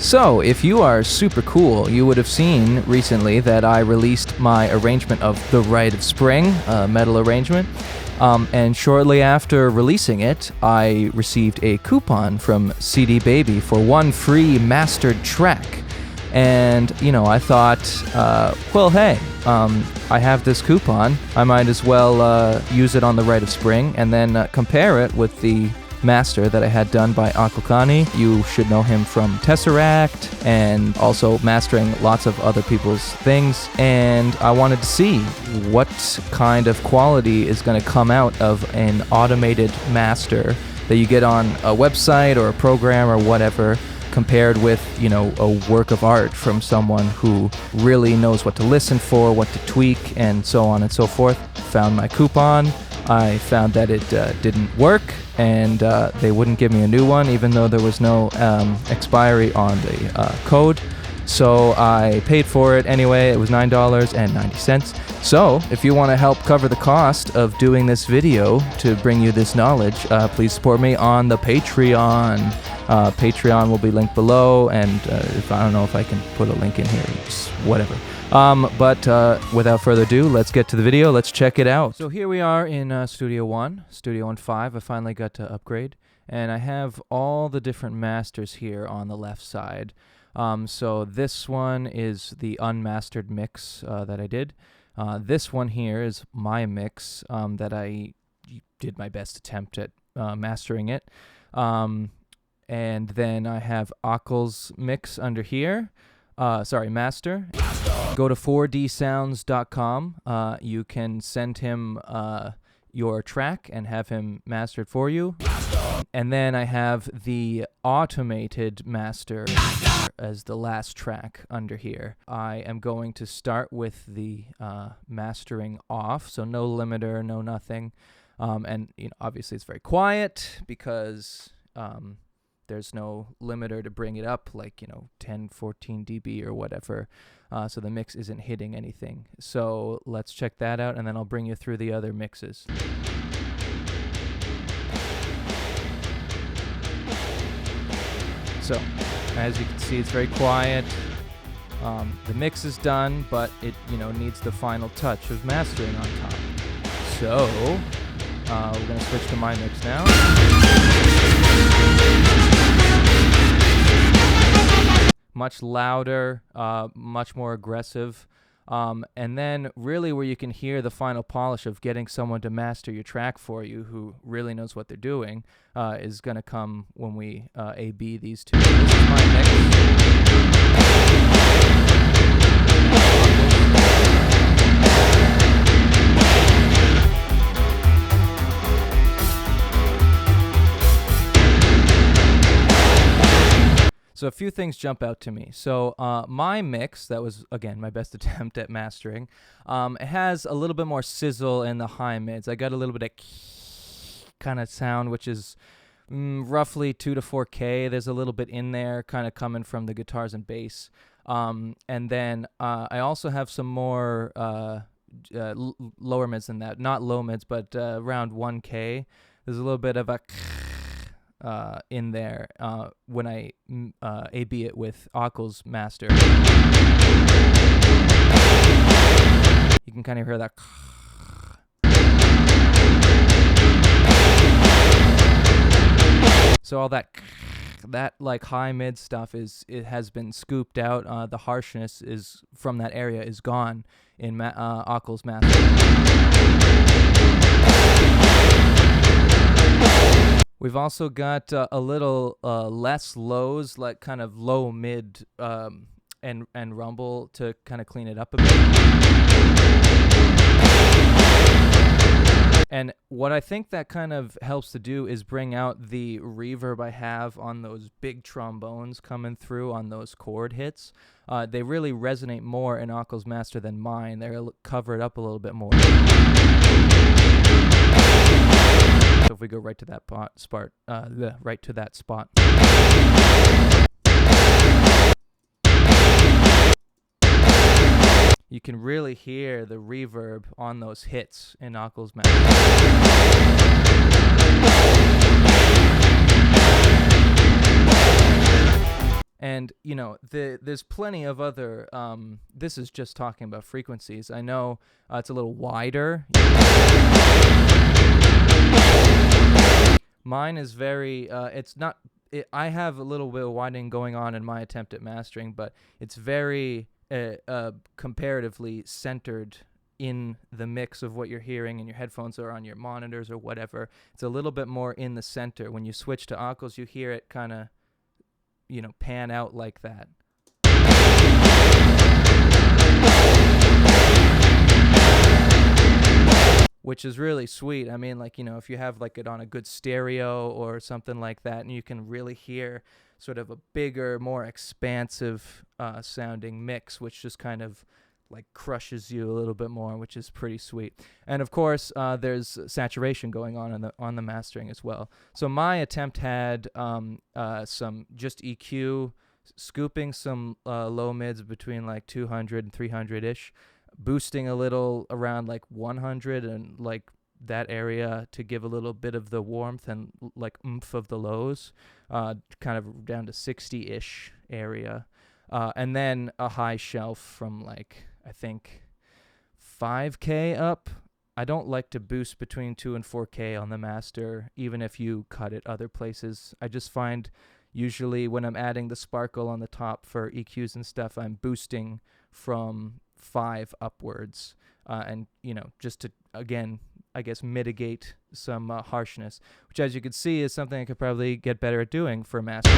So, if you are super cool, you would have seen recently that I released my arrangement of the Rite of Spring, metal arrangement. And shortly after releasing it, I received a coupon from CD Baby for one free mastered track. And, I thought, well, hey, I have this coupon. I might as well use it on the Rite of Spring and then compare it with the master that I had done by Akulkani. You should know him from Tesseract and also mastering lots of other people's things. And I wanted to see what kind of quality is going to come out of an automated master that you get on a website or a program or whatever, compared with, a work of art from someone who really knows what to listen for, what to tweak, and so on and so forth. Found my coupon. I found that it didn't work, and they wouldn't give me a new one, even though there was no expiry on the code. So I paid for it anyway. It was $9.90. So if you want to help cover the cost of doing this video to bring you this knowledge, please support me on the Patreon. Patreon will be linked below, and if I don't know if I can put a link in here, just whatever. But without further ado, let's get to the video. Let's check it out. So here we are in Studio One, Studio One 5. I finally got to upgrade, and I have all the different masters here on the left side. So this one is the unmastered mix that I did. This one here is my mix that I did my best attempt at mastering it. And then I have Akul's mix under here. Master. Go to 4dsounds.com. You can send him your track and have him mastered for you. And then I have the automated master as the last track under here. I am going to start with the mastering off, so no limiter, no nothing. And obviously it's very quiet because there's no limiter to bring it up, like 10, 14 dB or whatever. So the mix isn't hitting anything. So let's check that out, and then I'll bring you through the other mixes. So, as you can see, it's very quiet. The mix is done, but it needs the final touch of mastering on top. So, we're going to switch to my mix now. Much louder, much more aggressive. And then really where you can hear the final polish of getting someone to master your track for you who really knows what they're doing is going to come when we A-B these two. This is my mix. So a few things jump out to me. So my mix, that was, again, my best attempt at mastering, it has a little bit more sizzle in the high mids. I got a little bit of kind of sound, which is roughly 2 to 4K. There's a little bit in there kind of coming from the guitars and bass. And then I also have some more lower mids than that. Not low mids, but around 1K. There's a little bit of a in there when I A-B it with Akul's master. You can kind of hear that. So all that like high mid stuff it has been scooped out. The harshness is from that area is gone in Akul's master. We've also got a little less lows, like kind of low mid and rumble to kind of clean it up a bit. And what I think that kind of helps to do is bring out the reverb I have on those big trombones coming through on those chord hits. They really resonate more in Akul's master than mine. They're covered up a little bit more. So if we go right to that spot, you can really hear the reverb on those hits in Akul's master. And, there's plenty of other, this is just talking about frequencies. I know it's a little wider. Mine is very, I have a little bit of widening going on in my attempt at mastering, but it's very comparatively centered in the mix of what you're hearing in your headphones or on your monitors or whatever. It's a little bit more in the center. When you switch to Occels, you hear it kind of, pan out like that. Which is really sweet. I mean, if you have it on a good stereo or something like that, and you can really hear sort of a bigger, more expansive sounding mix, which just kind of crushes you a little bit more, which is pretty sweet. And of course, there's saturation going on the mastering as well. So my attempt had some just EQ, scooping some low mids between 200 and 300-ish, boosting a little around 100 and that area to give a little bit of the warmth and oomph of the lows, kind of down to 60-ish area. And then a high shelf from I think 5K up. I don't like to boost between 2 and 4K on the master, even if you cut it other places. I just find usually when I'm adding the sparkle on the top for EQs and stuff, I'm boosting from 5 upwards, and just to, again, I guess, mitigate some harshness, which, as you can see, is something I could probably get better at doing for master,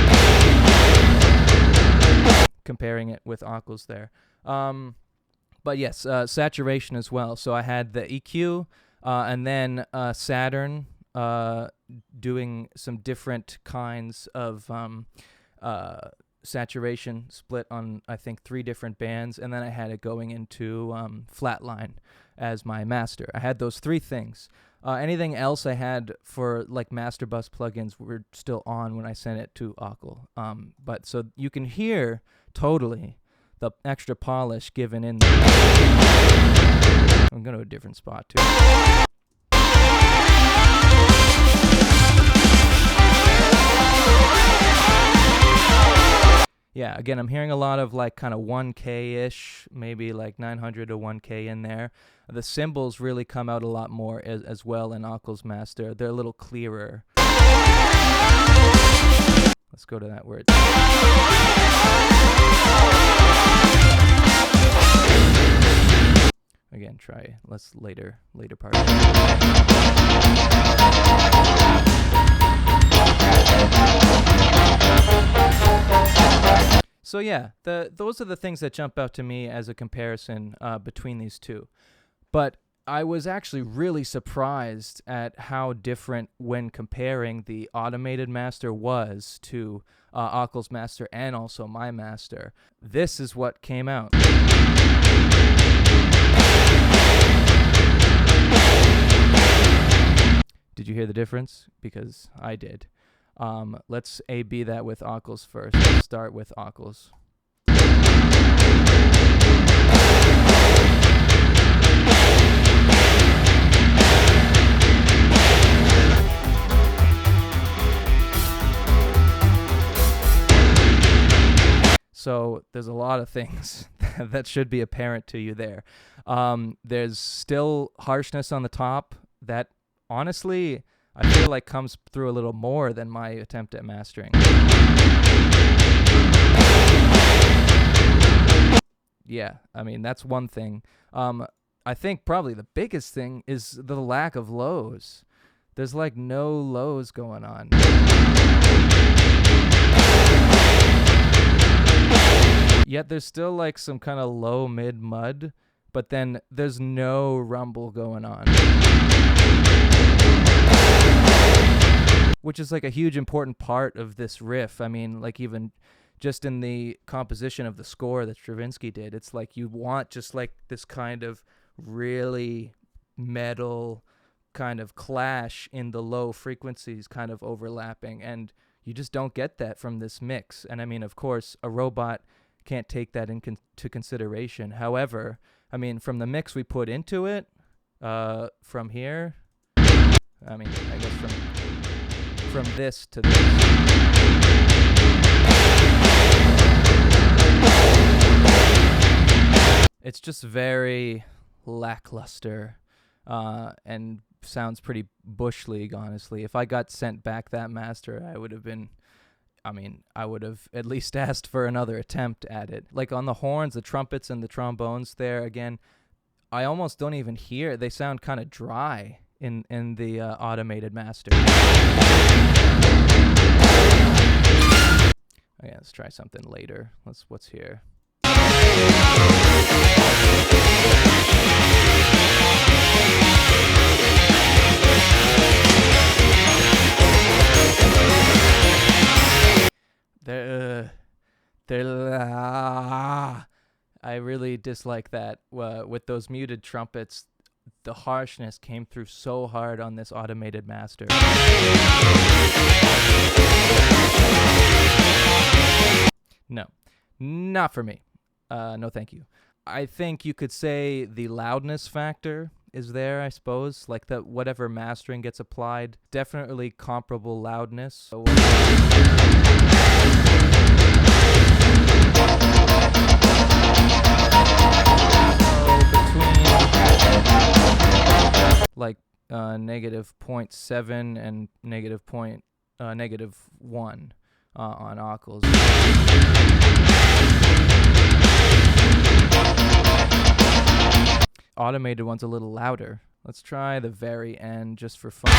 comparing it with Occels there. But yes, saturation as well. So I had the EQ, and then Saturn doing some different kinds of saturation split on, I think, 3 different bands, and then I had it going into flatline as my master. I had those 3 things. Anything else I had for master bus plugins were still on when I sent it to Ockel. But so you can hear totally the extra polish given in there. I'm going to a different spot too. Yeah, again, I'm hearing a lot of kind of 1K-ish, maybe 900 to 1K in there. The cymbals really come out a lot more as well in Ockel's master. They're a little clearer. Let's go to that word. Again, try let's later part. So yeah, those are the things that jump out to me as a comparison between these two. But I was actually really surprised at how different when comparing the automated master was to Ockel's master and also my master. This is what came out. Did you hear the difference? Because I did. Let's A-B that with Ockel's first. Let's start with Ockel's. So there's a lot of things that should be apparent to you there. There's still harshness on the top that, honestly, I feel like comes through a little more than my attempt at mastering. Yeah, I mean, that's one thing. I think probably the biggest thing is the lack of lows. There's no lows going on. Yet there's still some kind of low mid mud, but then there's no rumble going on. Which is a huge important part of this riff. I mean, even just in the composition of the score that Stravinsky did, it's you want just this kind of really metal kind of clash in the low frequencies kind of overlapping, and you just don't get that from this mix. And I mean, of course, a robot can't take that into consideration. However, I mean, from the mix we put into it, from here, I mean, I guess from this to this. It's just very lackluster, and sounds pretty Bush League, honestly. If I got sent back that master, I would have at least asked for another attempt at it. Like on the horns, the trumpets, and the trombones there, again, I almost don't even hear. They sound kind of dry in the automated master. Okay, let's try something later. What's here? I really dislike that. With those muted trumpets, the harshness came through so hard on this automated master. No, not for me. No, thank you. I think you could say the loudness factor is there, I suppose. Like that, whatever mastering gets applied, definitely comparable loudness. So, like negative 0.7 and negative 1 on occels. Automated one's a little louder. Let's try the very end just for fun.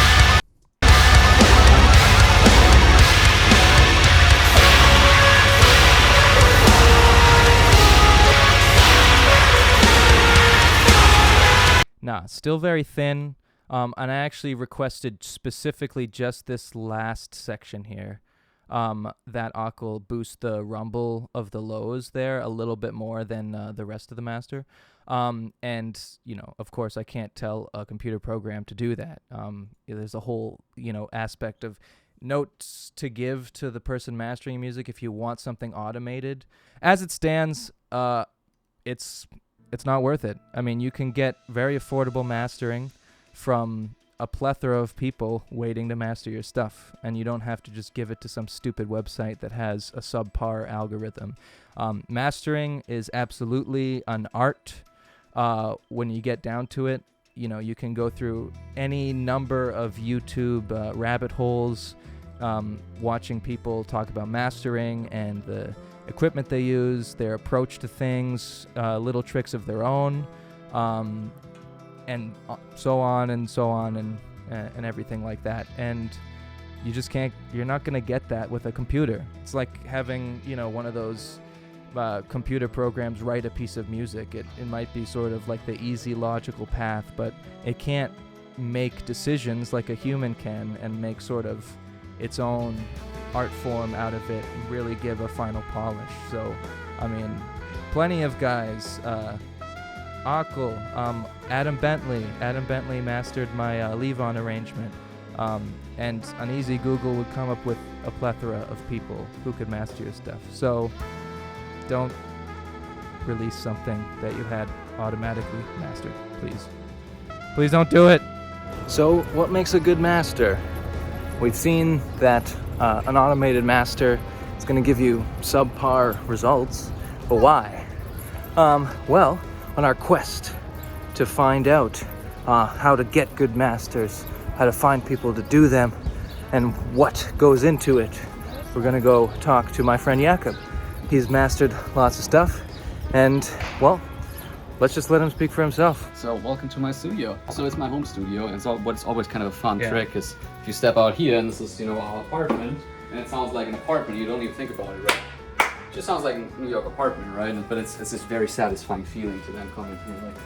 Nah, still very thin. And I actually requested specifically just this last section here. That occal boost the rumble of the lows there a little bit more than the rest of the master. And, of course, I can't tell a computer program to do that. There's a whole, aspect of notes to give to the person mastering music if you want something automated. As it stands, it's not worth it. I mean, you can get very affordable mastering from a plethora of people waiting to master your stuff, and you don't have to just give it to some stupid website that has a subpar algorithm. Mastering is absolutely an art. When you get down to it, you can go through any number of YouTube rabbit holes, watching people talk about mastering and the equipment they use, their approach to things, little tricks of their own, and so on and everything like that. And you just can't, you're not going to get that with a computer. It's like having, one of those computer programs write a piece of music. It might be sort of like the easy logical path, but it can't make decisions like a human can and make sort of its own art form out of it and really give a final polish. So, I mean, plenty of guys, Ockel, Adam Bentley mastered my Levon arrangement, and an easy Google would come up with a plethora of people who could master your stuff. So don't release something that you had automatically mastered, please. Please don't do it. So what makes a good master? We've seen that an automated master is going to give you subpar results, but why? Well, on our quest to find out how to get good masters, how to find people to do them, and what goes into it, we're going to go talk to my friend Jakob. He's mastered lots of stuff, and, well, let's just let him speak for himself. So, welcome to my studio. So, it's my home studio, and so what's always kind of a fun trick is if you step out here, and this is, our apartment, and it sounds like an apartment, you don't even think about it, right? It just sounds like a New York apartment, right? But it's this very satisfying feeling to then come in here, like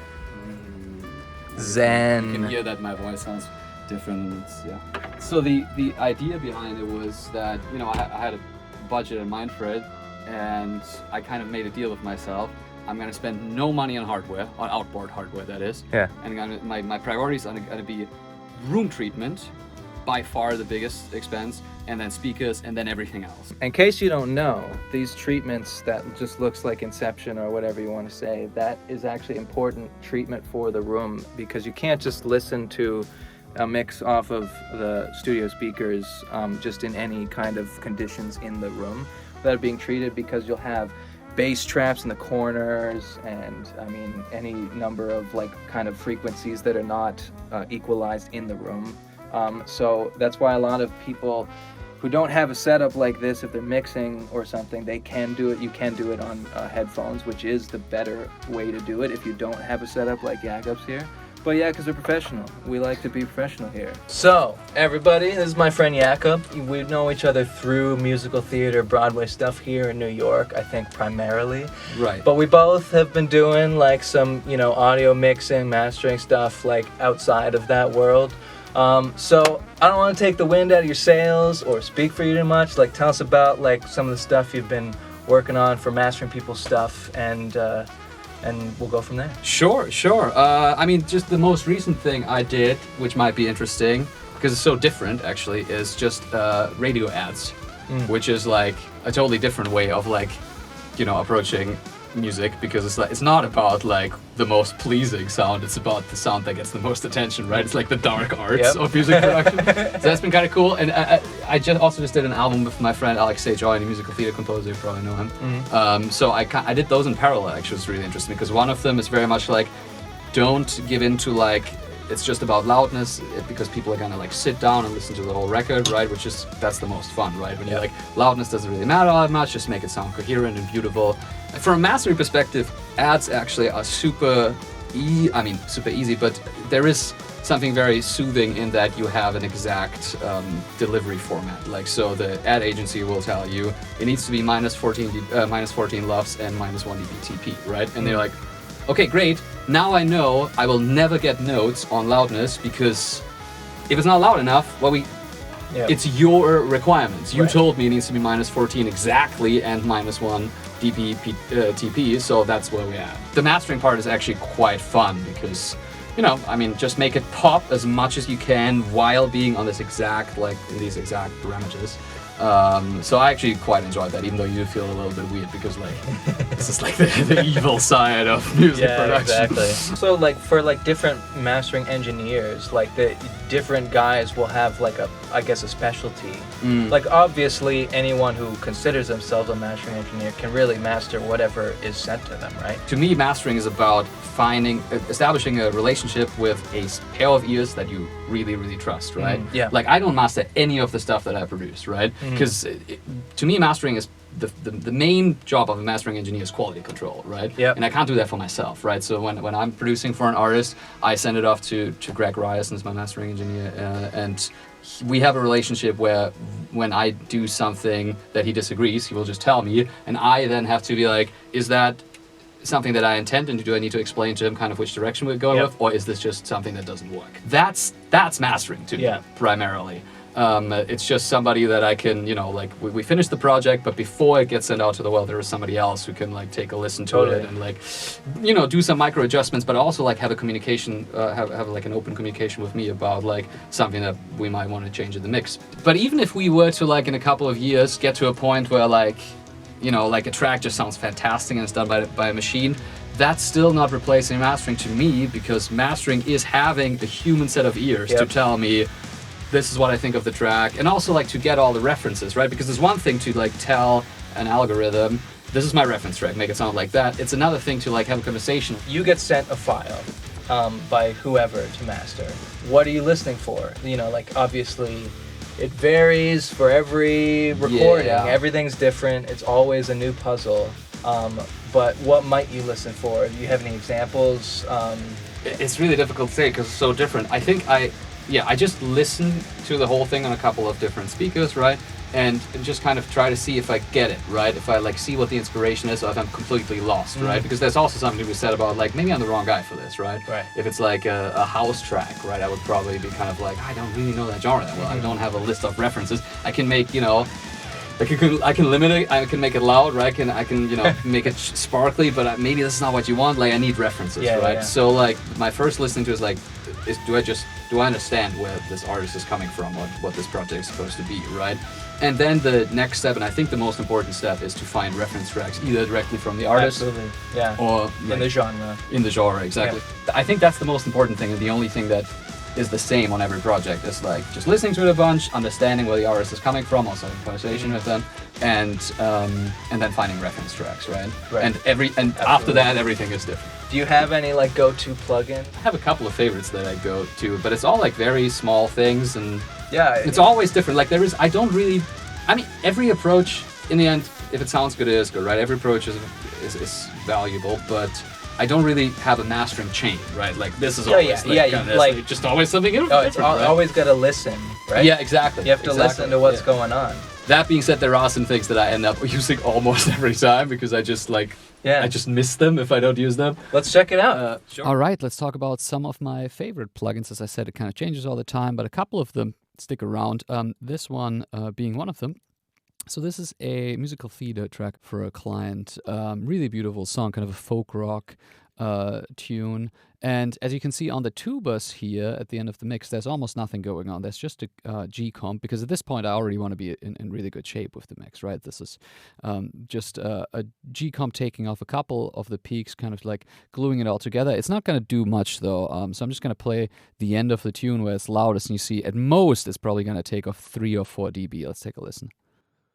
Zen. You can hear that my voice sounds different. And So the idea behind it was that I had a budget in mind for it, and I kind of made a deal with myself. I'm gonna spend no money on hardware, on outboard hardware, that is. Yeah. And my priorities are gonna be room treatment, by far the biggest expense, and then speakers, and then everything else. In case you don't know, these treatments that just looks like Inception or whatever you want to say, that is actually important treatment for the room, because you can't just listen to a mix off of the studio speakers just in any kind of conditions in the room without being treated, because you'll have bass traps in the corners, and I mean any number of like kind of frequencies that are not equalized in the room. So that's why a lot of people who don't have a setup like this, if they're mixing or something, they can do it. You can do it on headphones, which is the better way to do it if you don't have a setup like Jakob's here. But yeah, because we're professional. We like to be professional here. So, everybody, this is my friend Jakob. We know each other through musical theater, Broadway stuff here in New York, I think primarily. Right. But we both have been doing like some, audio mixing, mastering stuff like outside of that world. So I don't want to take the wind out of your sails or speak for you too much. Like, tell us about like some of the stuff you've been working on for mastering people's stuff, and we'll go from there. Sure. I mean, just the most recent thing I did, which might be interesting, because it's so different actually, is just radio ads, which is like a totally different way of like, approaching music, because it's not about like the most pleasing sound, it's about the sound that gets the most attention, right? It's like the dark arts of music production. So that's been kind of cool. And I just did an album with my friend Alex Joy, a musical theater composer, you probably know him. So I did those in parallel. Actually, it's really interesting because one of them is very much like, don't give in to like it's just about loudness, because people are gonna like sit down and listen to the whole record, right? That's the most fun, right? When you're like, loudness doesn't really matter all that much, just make it sound coherent and beautiful. From a mastering perspective, ads actually are super easy, but there is something very soothing in that you have an exact delivery format. Like, so the ad agency will tell you it needs to be minus 14 LUFS and minus 1 dBTP, right? And they're like, okay, great. Now I know I will never get notes on loudness, because if it's not loud enough, it's your requirements. You told me it needs to be minus 14 exactly and minus 1 dBTP, so that's where we're at. The mastering part is actually quite fun because, just make it pop as much as you can while being on these exact parameters. So I actually quite enjoyed that, even though you feel a little bit weird because this is like the evil side of music production. Exactly. So like for like different mastering engineers, like the different guys will have like a specialty. Like obviously anyone who considers themselves a mastering engineer can really master whatever is sent to them, right? To me, mastering is about establishing a relationship with a pair of ears that you really, really trust, right? Like I don't master any of the stuff that I produce, right? Because to me, mastering is the main job of a mastering engineer is quality control, right? And I can't do that for myself, right? So when I'm producing for an artist, I send it off to Greg Ryerson, my mastering engineer, and we have a relationship where when I do something that he disagrees, he will just tell me, and I then have to be like, is that something that I intend, and do I need to explain to him kind of which direction we're going with, or is this just something that doesn't work? That's mastering to me, primarily. It's just somebody that I can, we finish the project, but before it gets sent out to the world, there is somebody else who can take a listen to it and do some micro adjustments, but also have a communication, have an open communication with me about something that we might want to change in the mix. But even if we were to in a couple of years get to a point where a track just sounds fantastic and it's done by a machine, that's still not replacing mastering to me, because mastering is having a human set of ears to tell me this is what I think of the track, and also to get all the references, right? Because there's one thing to tell an algorithm, this is my reference track, make it sound like that. It's another thing to have a conversation. You get sent a file by whoever to master. What are you listening for? Obviously it varies for every recording. Everything's different. It's always a new puzzle. But what might you listen for? Do you have any examples? It's really difficult to say because it's so different. I think I just listen to the whole thing on a couple of different speakers, right? And just kind of try to see if I get it, right? If I see what the inspiration is, or if I'm completely lost, right? Because there's also something to be said about maybe I'm the wrong guy for this, right? If it's a house track, right, I would probably be kind of I don't really know that genre that well. I don't have a list of references. I can make, I can limit it. I can make it loud, right? I can make it sparkly, but maybe this is not what you want. I need references, right? So my first listening to is do I understand where this artist is coming from, what this project is supposed to be, right? And then the next step, and I think the most important step, is to find reference tracks either directly from the artist, or in the genre. In the genre, exactly. I think that's the most important thing, and the only thing that is the same on every project. It's like just listening to it a bunch, understanding where the artist is coming from, also in conversation with them, and then finding reference tracks, right? And after that, everything is different. Do you have any like go-to plugin? I have a couple of favorites that I go to, but it's all like very small things, and it's always different. Like every approach in the end, if it sounds good, it is good, right? Every approach is valuable, but I don't really have a mastering chain, right? Like this is always just always something different. It's always got to listen, right? Yeah, exactly. You have to listen to what's going on. That being said, there are some things that I end up using almost every time because I just miss them if I don't use them. Let's check it out. Sure. All right, let's talk about some of my favorite plugins. As I said, it kind of changes all the time, but a couple of them stick around. This one being one of them. So this is a musical theater track for a client. Really beautiful song, kind of a folk rock tune. And as you can see on the tubas here at the end of the mix, there's almost nothing going on. There's just a G comp, because at this point I already want to be in really good shape with the mix, right? This is just a G comp taking off a couple of the peaks, kind of like gluing it all together. It's not going to do much though, so I'm just going to play the end of the tune where it's loudest, and you see at most it's probably going to take off 3 or 4 dB. Let's take a listen.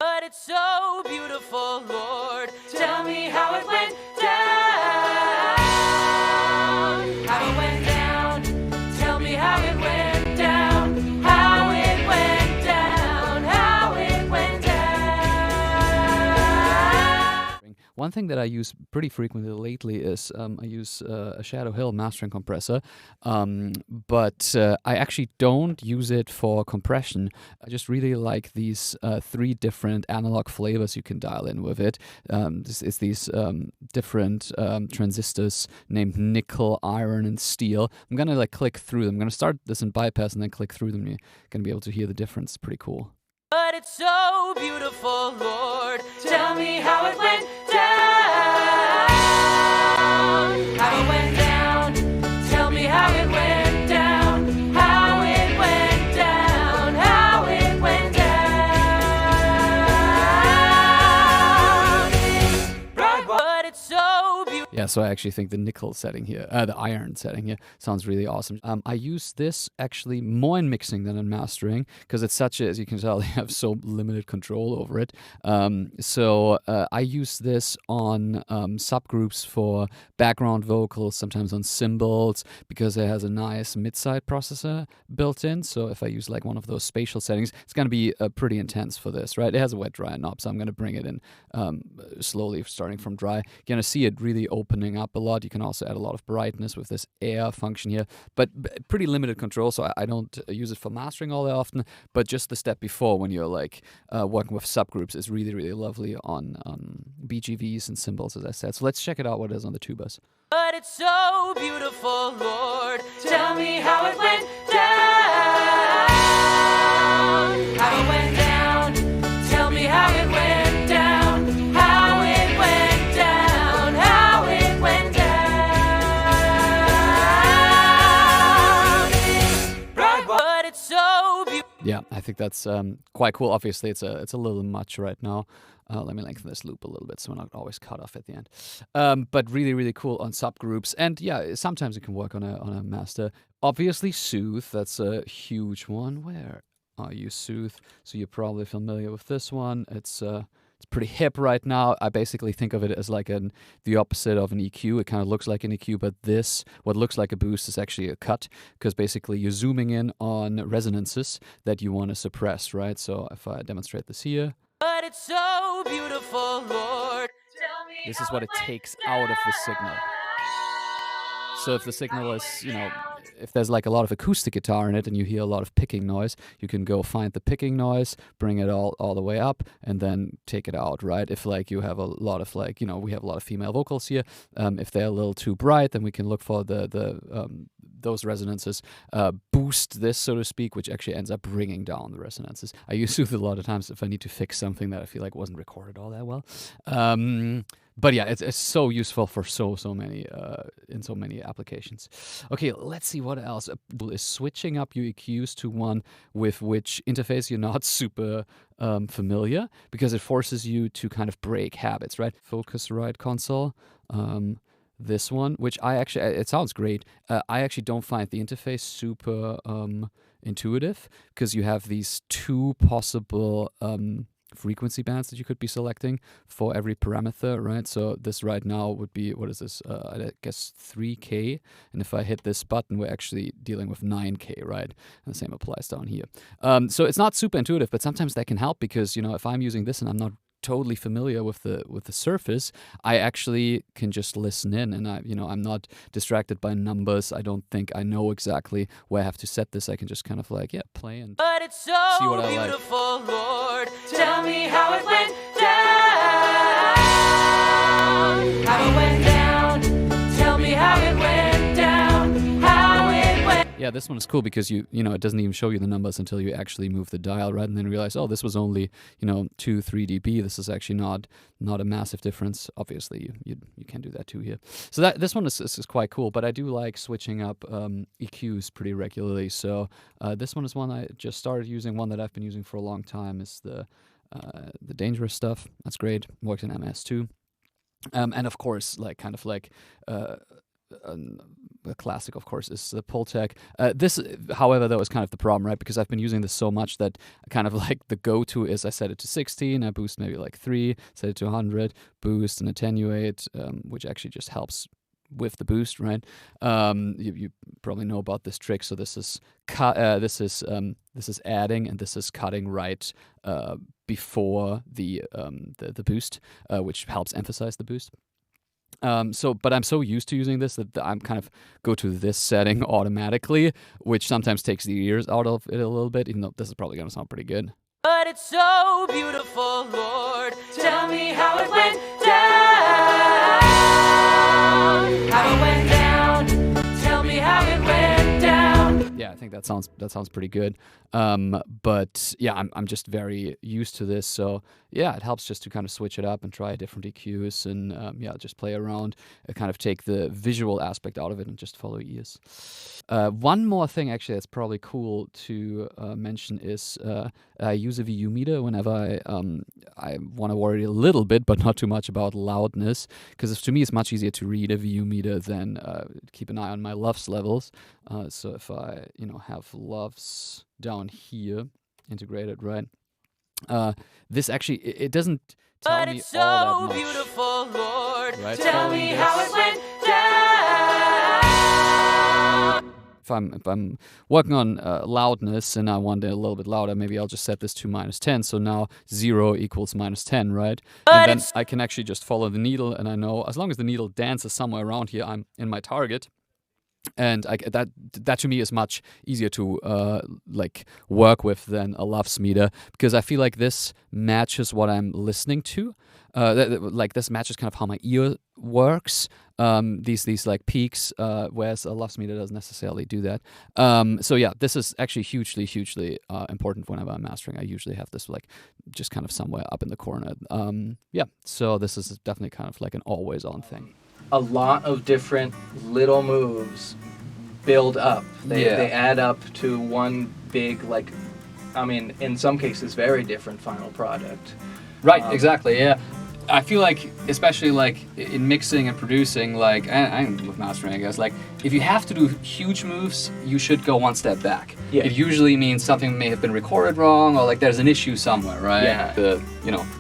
But it's so beautiful, Lord. Tell me how it went down. How it went down. Tell me how it went down. How it went down. How it went down. One thing that I use pretty frequently lately is I use a Shadow Hill mastering compressor, but I actually don't use it for compression. I just really like these 3 different analog flavors you can dial in with it. This is these different transistors named nickel, iron, and steel. I'm gonna like click through them. I'm gonna start this in bypass and then click through them. You're gonna be able to hear the difference. Pretty cool. But it's so beautiful, Lord. Tell me how it went down. How it went down. Tell me how it went down. How it went down. How it went down. Right, but it's so beautiful. Yeah, so I actually think the nickel setting here, the iron setting here, sounds really awesome. I use this actually more in mixing than in mastering, because it's such a, as you can tell, they have so limited control over it. So I use this on subgroups for background vocals, sometimes on cymbals, because it has a nice mid-side processor built in. So if I use like one of those spatial settings, it's going to be pretty intense for this, right? It has a wet dry knob, so I'm going to bring it in slowly, starting from dry. You're going to see it really opening up a lot. You can also add a lot of brightness with this air function here, but pretty limited control, so I don't use it for mastering all that often, but just the step before when you're like working with subgroups is really, really lovely on BGVs and cymbals, as I said. So let's check it out what it is on the tubas. But it's so beautiful, Lord. Tell me how it went down. How it went down. Tell me how it went down. How it went down. How it went down. Right, but it's so beautiful. Yeah, I think that's quite cool. Obviously, it's a little much right now. Let me lengthen this loop a little bit so we're not always cut off at the end. But really, really cool on subgroups. And yeah, sometimes it can work on a master. Obviously, Soothe, that's a huge one. Where are you, Soothe? So you're probably familiar with this one. It's pretty hip right now. I basically think of it as like the opposite of an EQ. It kind of looks like an EQ, but what looks like a boost is actually a cut, because basically you're zooming in on resonances that you want to suppress, right? So if I demonstrate this here. But it's so beautiful, Lord. This is what it takes out of the signal. So if the signal is, if there's like a lot of acoustic guitar in it and you hear a lot of picking noise, you can go find the picking noise, bring it all the way up, and then take it out, right? If like you have a lot of we have a lot of female vocals here. If they're a little too bright, then we can look for those resonances, boost this, so to speak, which actually ends up bringing down the resonances. I use Soothe a lot of times if I need to fix something that I feel like wasn't recorded all that well. But yeah, it's so useful for so many in so many applications. Okay, let's see what else. Is switching up your EQs to one with which interface you're not super familiar, because it forces you to kind of break habits, right? Focusrite console. this one, which it sounds great. I actually don't find the interface super intuitive, because you have these two possible frequency bands that you could be selecting for every parameter, right? So this right now would be, what is this? I guess 3K. And if I hit this button, we're actually dealing with 9K, right? And the same applies down here. So it's not super intuitive, but sometimes that can help, because, if I'm using this and I'm not totally familiar with the surface, I actually can just listen in, and I'm not distracted by numbers. I don't think I know exactly where I have to set this. I can just kind of play and But it's so see what I like. beautiful, Lord. Tell me how it went down. How it went down. Tell me how it went down. How it went. Yeah, this one is cool because it doesn't even show you the numbers until you actually move the dial, right? And then realize, oh, this was only 2-3 dB. This is actually not a massive difference. Obviously, you can do that too here. So this one is quite cool. But I do like switching up EQs pretty regularly. So this one is one I just started using. One that I've been using for a long time is the dangerous stuff. That's great. Works in MS too. And of course, a classic, of course, is the Pultec. This, however, though, is kind of the problem, right? Because I've been using this so much that kind of the go-to is I set it to 16, I boost maybe 3, set it to 100, boost and attenuate, which actually just helps with the boost, right? You probably know about this trick. So this is this is adding, and this is cutting right before the boost, which helps emphasize the boost. But I'm so used to using this that I'm kind of go to this setting automatically, which sometimes takes the ears out of it a little bit, even though this is probably going to sound pretty good. But it's so beautiful, Lord. Tell me how it went down. How it went down. Tell me how it went down. Yeah, I think that sounds pretty good. But yeah, I'm just very used to this, so yeah, it helps just to kind of switch it up and try different EQs and just play around, kind of take the visual aspect out of it and just follow ears. One more thing actually that's probably cool to mention is I use a VU meter whenever I want to worry a little bit, but not too much about loudness, because to me it's much easier to read a VU meter than keep an eye on my LUFS levels. So if I have LUFS down here integrated, right? This actually it doesn't tell But me it's all that so much. beautiful, Lord. Right, Tell following me this. how it went down. If I'm working on loudness and I want it a little bit louder, maybe I'll just set this to -10. So now 0 equals -10, right? And then I can actually just follow the needle, and I know as long as the needle dances somewhere around here, I'm in my target. And that to me is much easier to work with than a LUFS meter, because I feel like this matches what I'm listening to. This matches kind of how my ear works. These peaks, whereas a LUFS meter doesn't necessarily do that. So yeah, this is actually hugely important whenever I'm mastering. I usually have this just kind of somewhere up in the corner. So this is definitely kind of an always on thing. A lot of different little moves build up. They add up to one big, in some cases, very different final product. Right, exactly, yeah. I feel like, especially in mixing and producing, and with mastering, I guess, if you have to do huge moves, you should go one step back. Yeah. It usually means something may have been recorded wrong, or there's an issue somewhere, right? Yeah.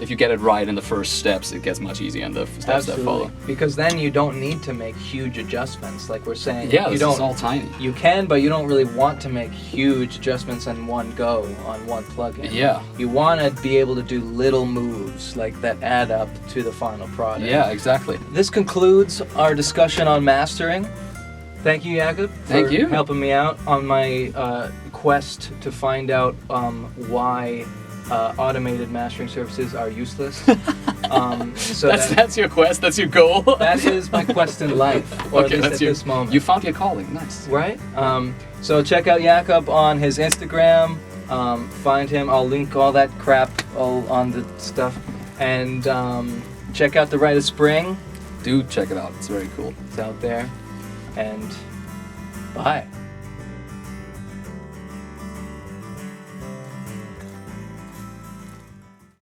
If you get it right in the first steps, it gets much easier in the steps that follow. Because then you don't need to make huge adjustments, like we're saying. Yeah, this is all tiny. You can, but you don't really want to make huge adjustments in one go on one plugin. Yeah. You want to be able to do little moves that add up to the final product. Yeah, exactly. This concludes our discussion on mastering. Thank you, Jakob, Thank you. helping me out on my quest to find out why automated mastering services are useless. That's your quest. That's your goal. That is my quest in life, or Okay, at least that's at your, this moment. You found your calling. Nice. Right? So check out Jakob on his Instagram. Find him. I'll link all that crap all on the stuff. And check out the Rite of Spring. Do check it out. It's very cool. It's out there. And bye.